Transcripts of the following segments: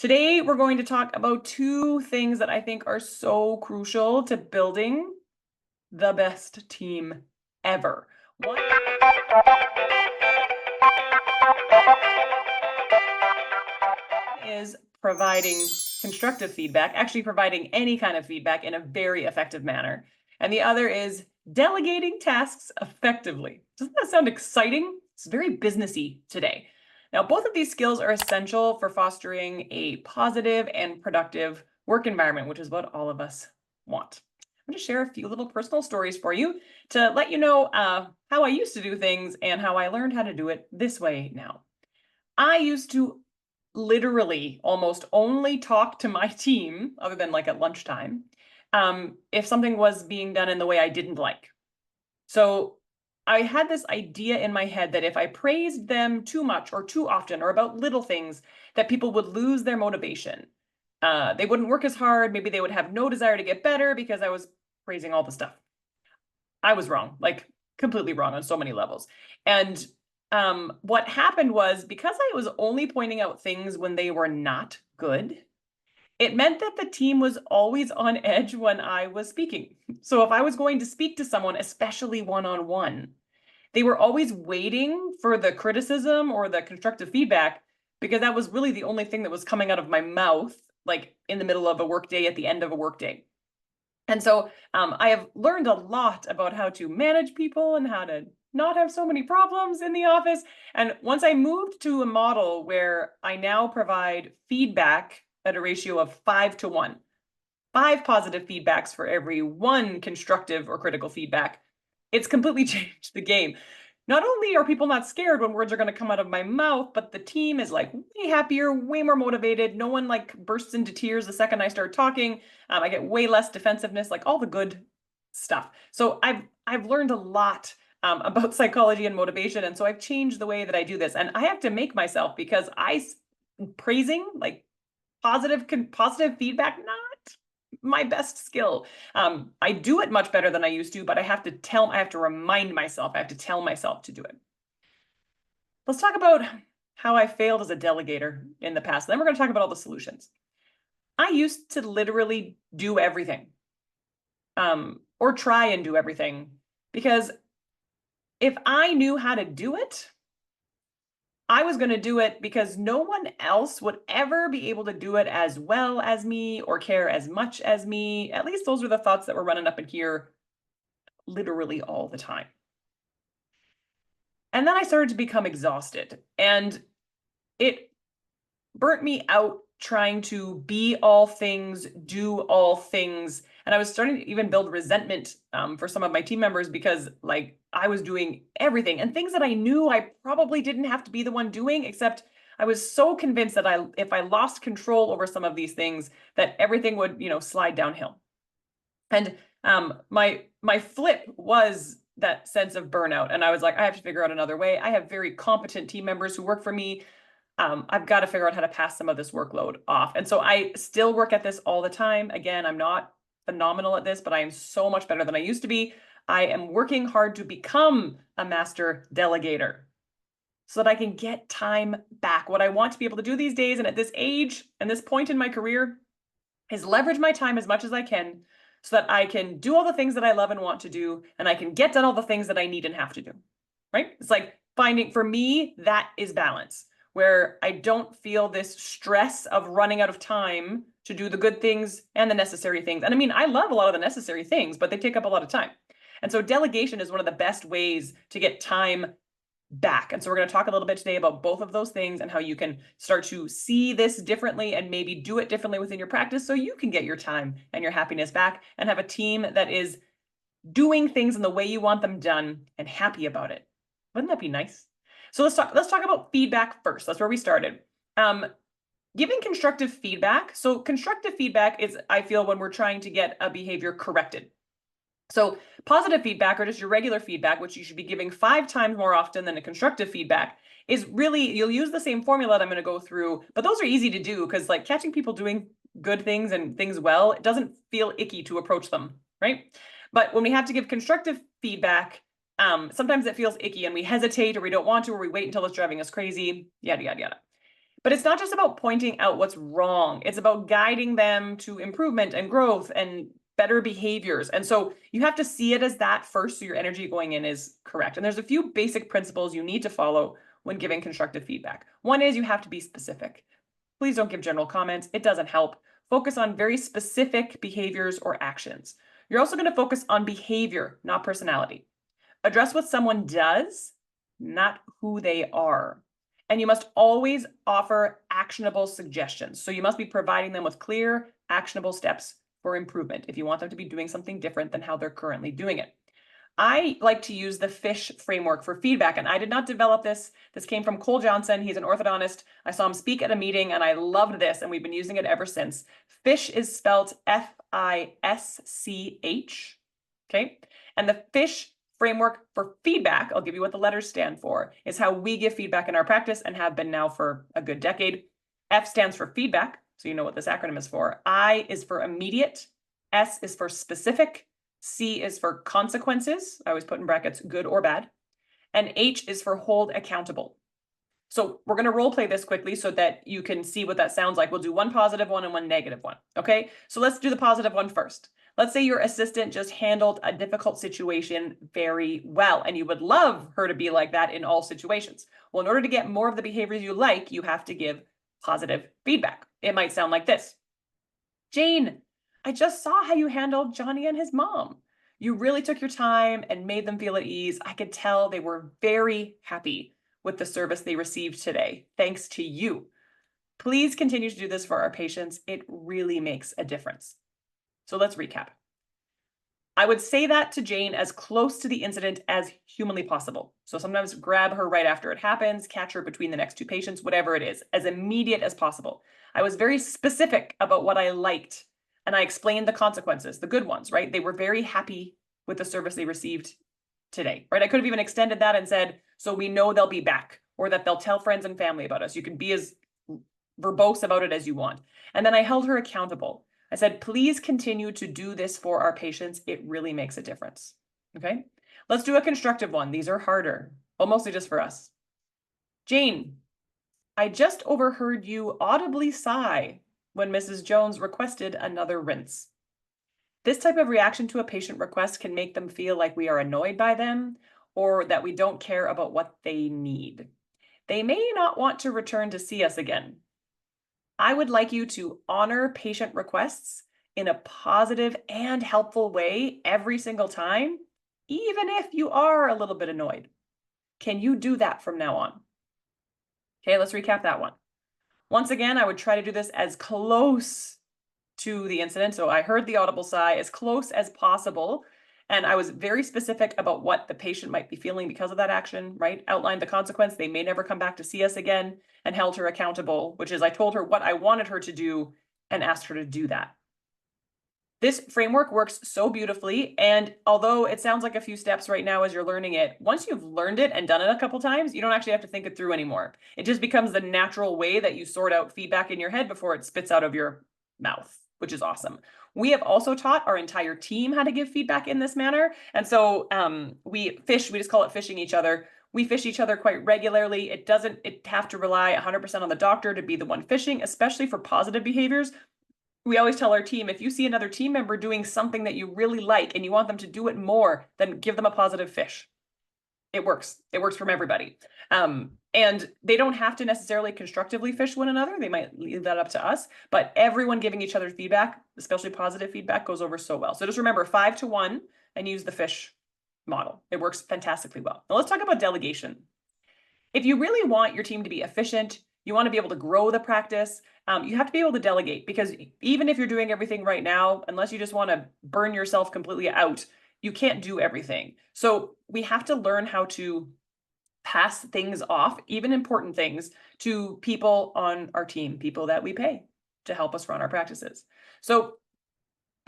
Today, we're going to talk about two things that I think are so crucial to building the best team ever. One is providing constructive feedback, actually providing any kind of feedback in a very effective manner. And the other is delegating tasks effectively. Doesn't that sound exciting? It's very businessy today. Now, both of these skills are essential for fostering a positive and productive work environment, which is what all of us want. I'm going to share a few little personal stories for you to let you know how I used to do things and how I learned how to do it this way now. I used to literally almost only talk to my team, other than like at lunchtime, if something was being done in the way I didn't like. So I had this idea in my head that if I praised them too much or too often or about little things, that people would lose their motivation. They wouldn't work as hard. Maybe they would have no desire to get better because I was praising all the stuff. I was wrong, like completely wrong on so many levels. And what happened was, because I was only pointing out things when they were not good, it meant that the team was always on edge when I was speaking. So if I was going to speak to someone, especially one-on-one, they were always waiting for the criticism or the constructive feedback, because that was really the only thing that was coming out of my mouth, like in the middle of a workday, at the end of a workday. And so I have learned a lot about how to manage people and how to not have so many problems in the office. And once I moved to a model where I now provide feedback at a ratio of 5-to-1, 5 positive feedbacks for every 1 constructive or critical feedback, it's completely changed the game. Not only are people not scared when words are going to come out of my mouth, but the team is like way happier, way more motivated. No one like bursts into tears the second I start talking. I get way less defensiveness, like all the good stuff. So I've learned a lot about psychology and motivation, and so I've changed the way that I do this. And I have to make myself, because praising, like positive feedback, not my best skill. I do it much better than I used to, but I have to remind myself, I have to tell myself to do it. Let's talk about how I failed as a delegator in the past. Then we're going to talk about all the solutions. I used to literally do everything, or try and do everything, because if I knew how to do it, I was going to do it because no one else would ever be able to do it as well as me or care as much as me. At least those were the thoughts that were running up in here literally all the time. And then I started to become exhausted, and it burnt me out trying to be all things, do all things. And I was starting to even build resentment for some of my team members, because like I was doing everything and things that I knew I probably didn't have to be the one doing, except I was so convinced that if I lost control over some of these things, that everything would, slide downhill. And my flip was that sense of burnout. And I was like, I have to figure out another way. I have very competent team members who work for me. I've got to figure out how to pass some of this workload off. And so I still work at this all the time. Again, I'm not phenomenal at this, but I am so much better than I used to be. I am working hard to become a master delegator so that I can get time back. What I want to be able to do these days, and at this age and this point in my career, is leverage my time as much as I can so that I can do all the things that I love and want to do, and I can get done all the things that I need and have to do, right? It's like finding, for me, that is balance, where I don't feel this stress of running out of time to do the good things and the necessary things. And I mean, I love a lot of the necessary things, but they take up a lot of time. And so delegation is one of the best ways to get time back. And so we're going to talk a little bit today about both of those things and how you can start to see this differently and maybe do it differently within your practice, so you can get your time and your happiness back and have a team that is doing things in the way you want them done and happy about it. Wouldn't that be nice? So let's talk about feedback first. That's where we started. Giving constructive feedback. So constructive feedback is, I feel, when we're trying to get a behavior corrected. So positive feedback, or just your regular feedback, which you should be giving 5 times more often than a constructive feedback, is really, you'll use the same formula that I'm going to go through, but those are easy to do, because like catching people doing good things and things well, it doesn't feel icky to approach them, right? But when we have to give constructive feedback, sometimes it feels icky and we hesitate, or we don't want to, or we wait until it's driving us crazy, yada, yada, yada. But it's not just about pointing out what's wrong. It's about guiding them to improvement and growth and better behaviors. And so you have to see it as that first, so your energy going in is correct. And there's a few basic principles you need to follow when giving constructive feedback. One is you have to be specific. Please don't give general comments. It doesn't help. Focus on very specific behaviors or actions. You're also going to focus on behavior, not personality. Address what someone does, not who they are. And you must always offer actionable suggestions. So you must be providing them with clear, actionable steps for improvement if you want them to be doing something different than how they're currently doing it. I like to use the FISH framework for feedback, and I did not develop this. This came from Cole Johnson. He's an orthodontist. I saw him speak at a meeting, and I loved this, and we've been using it ever since. FISH is spelled F-I-S-C-H, okay? And the FISH framework for feedback, I'll give you what the letters stand for, is how we give feedback in our practice and have been now for a good decade. F stands for feedback, so you know what this acronym is for. I is for immediate. S is for specific. C is for consequences. I always put in brackets good or bad. And H is for hold accountable. So we're going to role play this quickly so that you can see what that sounds like. We'll do one positive one and one negative one. Okay, so let's do the positive one first. Let's say your assistant just handled a difficult situation very well, and you would love her to be like that in all situations. Well, in order to get more of the behaviors you like, you have to give positive feedback. It might sound like this. Jane, I just saw how you handled Johnny and his mom. You really took your time and made them feel at ease. I could tell they were very happy with the service they received today, thanks to you. Please continue to do this for our patients. It really makes a difference. So let's recap. I would say that to Jane as close to the incident as humanly possible. So sometimes grab her right after it happens, catch her between the next two patients, whatever it is, as immediate as possible. I was very specific about what I liked, and I explained the consequences, the good ones, right? They were very happy with the service they received today, right? I could have even extended that and said, so we know they'll be back, or that they'll tell friends and family about us. You can be as verbose about it as you want. And then I held her accountable. I said, please continue to do this for our patients. It really makes a difference. Okay, let's do a constructive one. These are harder, but mostly just for us. Jane, I just overheard you audibly sigh when Mrs. Jones requested another rinse. This type of reaction to a patient request can make them feel like we are annoyed by them or that we don't care about what they need. They may not want to return to see us again. I would like you to honor patient requests in a positive and helpful way every single time, even if you are a little bit annoyed. Can you do that from now on? Okay, let's recap that one. Once again, I would try to do this as close to the incident. So I heard the audible sigh as close as possible. And I was very specific about what the patient might be feeling because of that action, right? Outlined the consequence. They may never come back to see us again, and held her accountable, which is I told her what I wanted her to do and asked her to do that. This framework works so beautifully. And although it sounds like a few steps right now as you're learning it, once you've learned it and done it a couple times, you don't actually have to think it through anymore. It just becomes the natural way that you sort out feedback in your head before it spits out of your mouth, which is awesome. We have also taught our entire team how to give feedback in this manner. And so we just call it fishing each other. We fish each other quite regularly. It doesn't have to rely 100% on the doctor to be the one fishing, especially for positive behaviors. We always tell our team, if you see another team member doing something that you really like and you want them to do it more, then give them a positive fish. It works. It works from everybody. And they don't have to necessarily constructively fish one another. They might leave that up to us, but everyone giving each other feedback, especially positive feedback, goes over so well. So just remember 5-to-1 and use the fish model. It works fantastically well. Now let's talk about delegation. If you really want your team to be efficient, you want to be able to grow the practice, you have to be able to delegate, because even if you're doing everything right now, unless you just want to burn yourself completely out, you can't do everything. So we have to learn how to pass things off, even important things, to people on our team, people that we pay to help us run our practices. So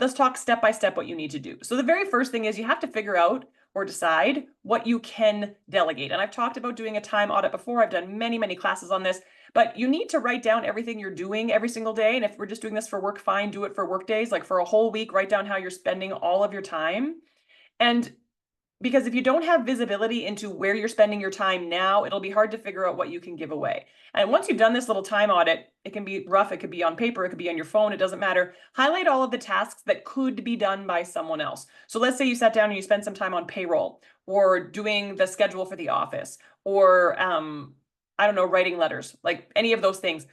let's talk step by step what you need to do. So the very first thing is you have to figure out or decide what you can delegate. And I've talked about doing a time audit before. I've done many, many classes on this, but you need to write down everything you're doing every single day. And if we're just doing this for work, fine, do it for work days. Like for a whole week, write down how you're spending all of your time. And Because if you don't have visibility into where you're spending your time now, it'll be hard to figure out what you can give away. And once you've done this little time audit, it can be rough. It could be on paper. It could be on your phone. It doesn't matter. Highlight all of the tasks that could be done by someone else. So let's say you sat down and you spent some time on payroll or doing the schedule for the office or, I don't know, writing letters, like any of those things.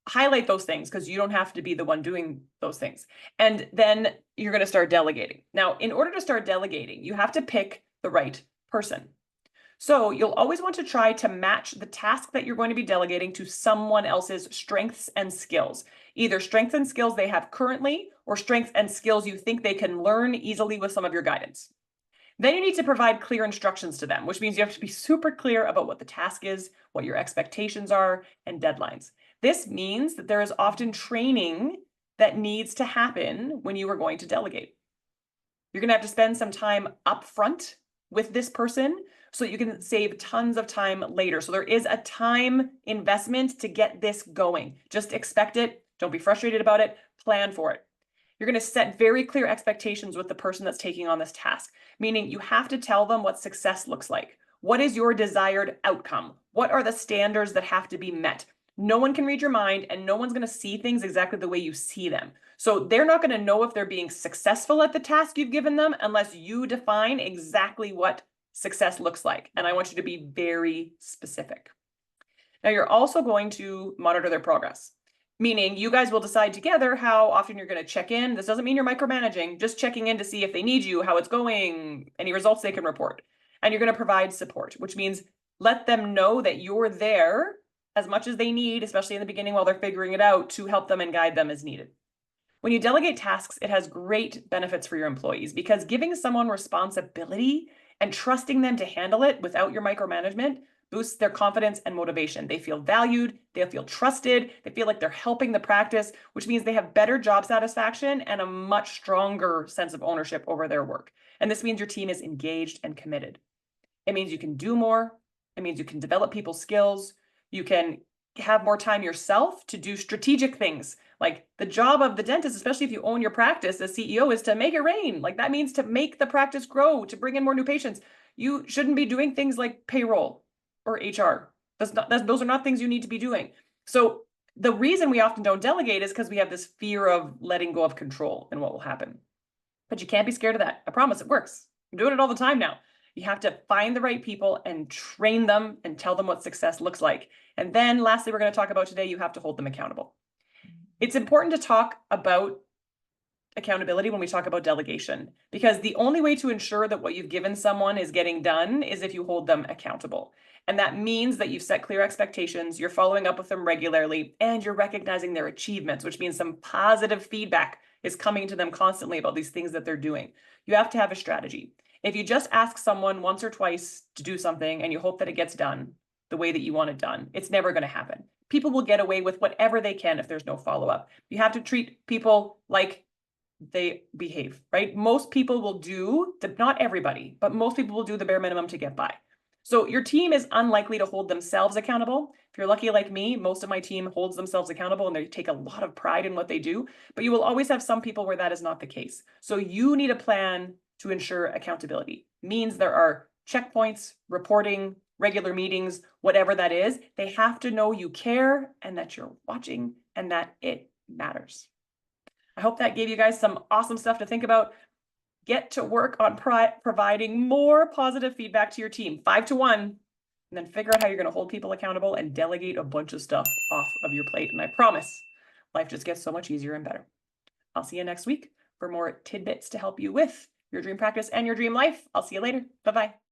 Highlight those things because you don't have to be the one doing those things. And then you're going to start delegating. Now, in order to start delegating, you have to pick the right person. So you'll always want to try to match the task that you're going to be delegating to someone else's strengths and skills, either strengths and skills they have currently or strengths and skills you think they can learn easily with some of your guidance. Then you need to provide clear instructions to them, which means you have to be super clear about what the task is, what your expectations are, and deadlines. This means that there is often training that needs to happen when you are going to delegate. You're going to have to spend some time upfront with this person so that you can save tons of time later. So there is a time investment to get this going. Just expect it. Don't be frustrated about it. Plan for it. You're going to set very clear expectations with the person that's taking on this task, meaning you have to tell them what success looks like. What is your desired outcome? What are the standards that have to be met? No one can read your mind and no one's going to see things exactly the way you see them. So they're not going to know if they're being successful at the task you've given them unless you define exactly what success looks like. And I want you to be very specific. Now, you're also going to monitor their progress, meaning you guys will decide together how often you're going to check in. This doesn't mean you're micromanaging, just checking in to see if they need you, how it's going, any results they can report. And you're going to provide support, which means let them know that you're there as much as they need, especially in the beginning while they're figuring it out, to help them and guide them as needed. When you delegate tasks, it has great benefits for your employees because giving someone responsibility and trusting them to handle it without your micromanagement boosts their confidence and motivation. They feel valued, they feel trusted, they feel like they're helping the practice, which means they have better job satisfaction and a much stronger sense of ownership over their work. And this means your team is engaged and committed. It means you can do more. It means you can develop people's skills. You can have more time yourself to do strategic things. Like the job of the dentist, especially if you own your practice as CEO, is to make it rain. Like that means to make the practice grow, to bring in more new patients. You shouldn't be doing things like payroll or HR. Those are not things you need to be doing. So the reason we often don't delegate is because we have this fear of letting go of control and what will happen. But you can't be scared of that. I promise it works. I'm doing it all the time now. You have to find the right people and train them and tell them what success looks like. And then lastly, we're going to talk about today, you have to hold them accountable. It's important to talk about accountability when we talk about delegation, because the only way to ensure that what you've given someone is getting done is if you hold them accountable. And that means that you've set clear expectations, you're following up with them regularly, and you're recognizing their achievements, which means some positive feedback is coming to them constantly about these things that they're doing. You have to have a strategy. If you just ask someone once or twice to do something and you hope that it gets done the way that you want it done, it's never going to happen. People will get away with whatever they can if there's no follow-up. You have to treat people like they behave, right? Most people will do, not everybody, but most people will do the bare minimum to get by. So your team is unlikely to hold themselves accountable. If you're lucky like me, most of my team holds themselves accountable and they take a lot of pride in what they do, but you will always have some people where that is not the case. So you need a plan to ensure accountability. Means there are checkpoints, reporting, regular meetings, whatever that is. They have to know you care and that you're watching and that it matters. I hope that gave you guys some awesome stuff to think about. Get to work on providing more positive feedback to your team, 5-1, and then figure out how you're going to hold people accountable and delegate a bunch of stuff off of your plate. And I promise life just gets so much easier and better. I'll see you next week for more tidbits to help you with your dream practice and your dream life. I'll see you later. Bye-bye.